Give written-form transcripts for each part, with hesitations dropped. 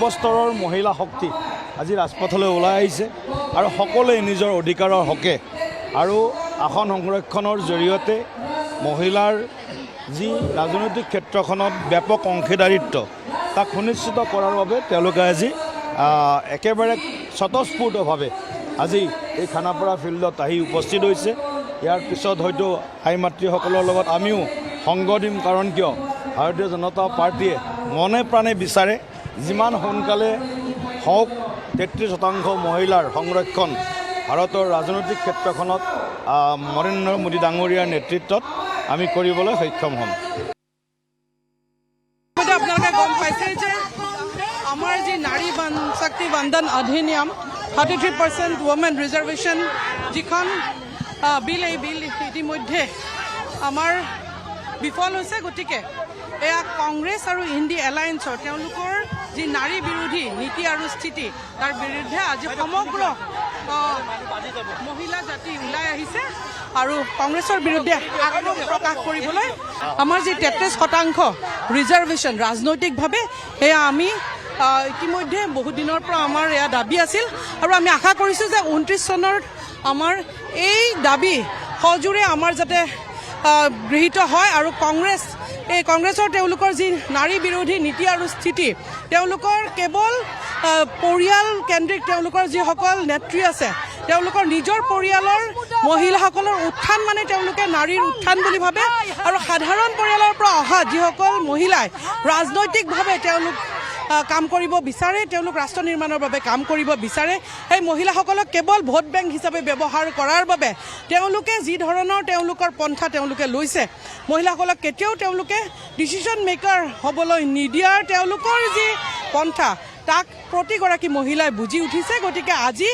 সৰ্বস্তৰৰ মহিলা শক্তি আজি ৰাজপথলৈ ওলাই আহিছে আৰু সকলোৱে নিজৰ অধিকাৰৰ হকে আৰু আসন সংৰক্ষণৰ জৰিয়তে মহিলাৰ যি ৰাজনৈতিক ক্ষেত্ৰখনত ব্যাপক অংশীদাৰিত্ব তাক সুনিশ্চিত কৰাৰ বাবে তেওঁলোকে আজি একেবাৰে স্বতঃস্ফূৰ্তভাৱে আজি এই খানাপাৰা ফিল্ডত আহি উপস্থিত হৈছে। ইয়াৰ পিছত হয়তো আই মাতৃসকলৰ লগত আমিও সংগ দিম, কাৰণ কিয় ভাৰতীয় জনতা পাৰ্টীয়ে মনে প্ৰাণে বিচাৰে যিমান সোনকালে হওক 33% মহিলাৰ সংৰক্ষণ ভাৰতৰ ৰাজনৈতিক ক্ষেত্ৰখনত নৰেন্দ্ৰ মোদী ডাঙৰীয়াৰ নেতৃত্বত আমি কৰিবলৈ সক্ষম হ'ম। আপোনালোকে গম পাইছে যে আমাৰ যি নাৰী শক্তি বন্দন অধিনিয়ম 33% ওমেন ৰিজাৰ্ভেশ্যন যিখন বিল, এই বিল ইতিমধ্যে আমাৰ বিফল হৈছে। গতিকে এয়া কংগ্ৰেছ আৰু ইণ্ডি এলায়েন্সৰ তেওঁলোকৰ যি নাৰী বিৰোধী নীতি আৰু স্থিতি তাৰ বিৰুদ্ধে আজি সমগ্ৰ মহিলা জাতি ওলাই আহিছে আৰু কংগ্ৰেছৰ বিৰুদ্ধে আক্ৰোশ প্ৰকাশ কৰিবলৈ আমাৰ যি 33% ৰিজাৰ্ভেশ্যন ৰাজনৈতিকভাৱে সেয়া আমি ইতিমধ্যে বহুত দিনৰ পৰা আমাৰ এয়া দাবী আছিল আৰু আমি আশা কৰিছোঁ যে 29 চনত আমাৰ এই দাবী সজোৰে আমাৰ যাতে গৃহীত হয় আৰু কংগ্ৰেছৰ তেওঁলোকৰ যি নাৰী বিৰোধী নীতি আৰু স্থিতি তেওঁলোকৰ কেৱল পৰিয়াল কেন্দ্ৰিক তেওঁলোকৰ যিসকল নেত্ৰী আছে তেওঁলোকৰ নিজৰ পৰিয়ালৰ মহিলাসকলৰ উত্থান মানে তেওঁলোকে নাৰীৰ উত্থান বুলি ভাবে আৰু সাধাৰণ পৰিয়ালৰ পৰা অহা যিসকল মহিলাই ৰাজনৈতিকভাৱে তেওঁলোক কাম কৰিব বিচাৰে, তেওঁলোক ৰাষ্ট্ৰ নিৰ্মাণৰ বাবে কাম কৰিব বিচাৰে, সেই মহিলাসকলক কেৱল ভোট বেংক হিচাপে ব্যৱহাৰ কৰাৰ বাবে তেওঁলোকে যি ধৰণৰ তেওঁলোকৰ পন্থা তেওঁলোকে লৈছে, মহিলাসকলক কেতিয়াও তেওঁলোকে ডিচিশ্যন মেকাৰ হ'বলৈ নিদিয়াৰ তেওঁলোকৰ যি পন্থা তাক প্ৰতিগৰাকী মহিলাই বুজি উঠিছে। গতিকে আজি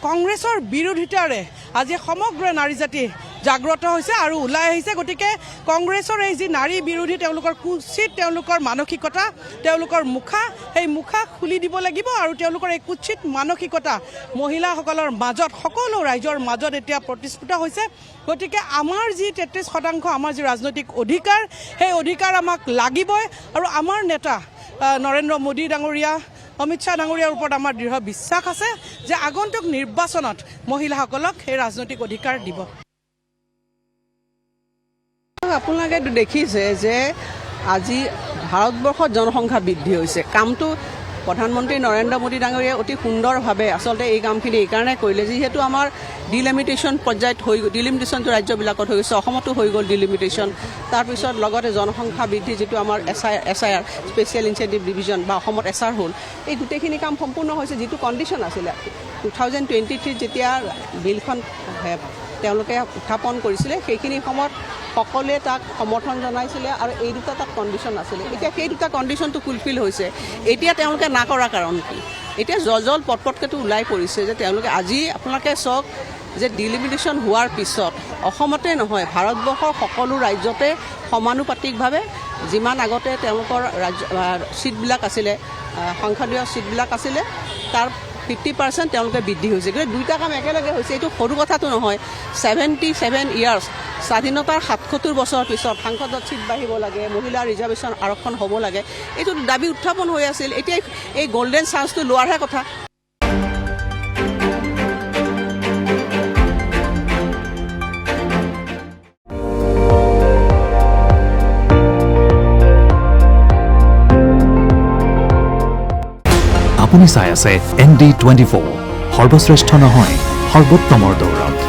কংগ্ৰেছৰ বিৰোধিতাৰে আজি সমগ্ৰ নাৰী জাতি জাগ্ৰত হৈছে আৰু ওলাই আহিছে। গতিকে কংগ্ৰেছৰ এই যি নাৰী বিৰোধী তেওঁলোকৰ কুৎসিত তেওঁলোকৰ মানসিকতা, তেওঁলোকৰ মুখা, সেই মুখা খুলি দিব লাগিব আৰু তেওঁলোকৰ এই কুৎসিত মানসিকতা মহিলাসকলৰ মাজত সকলো ৰাইজৰ মাজত এতিয়া প্ৰতিস্ফুট হৈছে। গতিকে আমাৰ যি 33% আমাৰ যি ৰাজনৈতিক অধিকাৰ, সেই অধিকাৰ আমাক লাগিবই আৰু আমাৰ নেতা নৰেন্দ্ৰ মোদী ডাঙৰীয়া, অমিত শ্বাহ ডাঙৰীয়াৰ ওপৰত আমাৰ দৃঢ় বিশ্বাস আছে যে আগন্তুক নিৰ্বাচনত মহিলাসকলক সেই ৰাজনৈতিক অধিকাৰ দিব। আপোনালোকে দেখিছে যে আজি ভাৰতবৰ্ষত জনসংখ্যা বৃদ্ধি হৈছে। কামটো প্ৰধানমন্ত্ৰী নৰেন্দ্ৰ মোদী ডাঙৰীয়াই অতি সুন্দৰভাৱে আচলতে এই কামখিনি এইকাৰণে কৰিলে যিহেতু আমাৰ ডিলিমিটেশ্যন পৰ্যায়ত হৈ গ'ল, ডিলিমিটেশ্যনটো ৰাজ্যবিলাকত হৈ গৈছে, অসমতো হৈ গ'ল ডিলিমিটেশ্যন। তাৰপিছত লগতে জনসংখ্যা বৃদ্ধি যিটো আমাৰ SIR স্পেচিয়েল ইনচেণ্টিভ ডিভিজন বা অসমত SR হ'ল, এই গোটেইখিনি কাম সম্পূৰ্ণ হৈছে। যিটো কণ্ডিশ্যন আছিলে 2023 যেতিয়া বিলখন তেওঁলোকে উত্থাপন কৰিছিলে সেইখিনি সময়ত সকলোৱে তাক সমৰ্থন জনাইছিলে আৰু এই দুটা তাত কণ্ডিশ্যন আছিলে। এতিয়া সেই দুটা কণ্ডিশ্যনটো ফুলফিল হৈছে। এতিয়া তেওঁলোকে না কৰাৰ কাৰণ কি? এতিয়া জল পটপটকেতো ওলাই পৰিছে যে তেওঁলোকে আজি আপোনালোকে চাওক যে ডিলিমিটেশ্যন হোৱাৰ পিছত অসমতে নহয় ভাৰতবৰ্ষৰ সকলো ৰাজ্যতে সমানুপাতিকভাৱে যিমান আগতে তেওঁলোকৰ ছিটবিলাক আছিলে, সংসদীয় ছিটবিলাক আছিলে, তাৰ 50% তেওঁলোকে বৃদ্ধি হৈছে। গতিকে দুইটা কাম একেলগে হৈছে, এইটো সৰু কথাটো নহয়। 77 ইয়াৰ্ছ স্বাধীনতাৰ 77 বছৰৰ পিছত সাংসদত ছিট বাঢ়িব লাগে, মহিলা ৰিজাৰ্ভেশ্যন আৰক্ষণ হ'ব লাগে, এইটো দাবী উত্থাপন হৈ আছিল। এতিয়া এই গল্ডেন চান্সটো লোৱাৰহে কথা। আপুনি চাই আছে ND24, সৰ্বশ্ৰেষ্ঠ নহয় সৰ্বোত্তমৰ দৌৰত।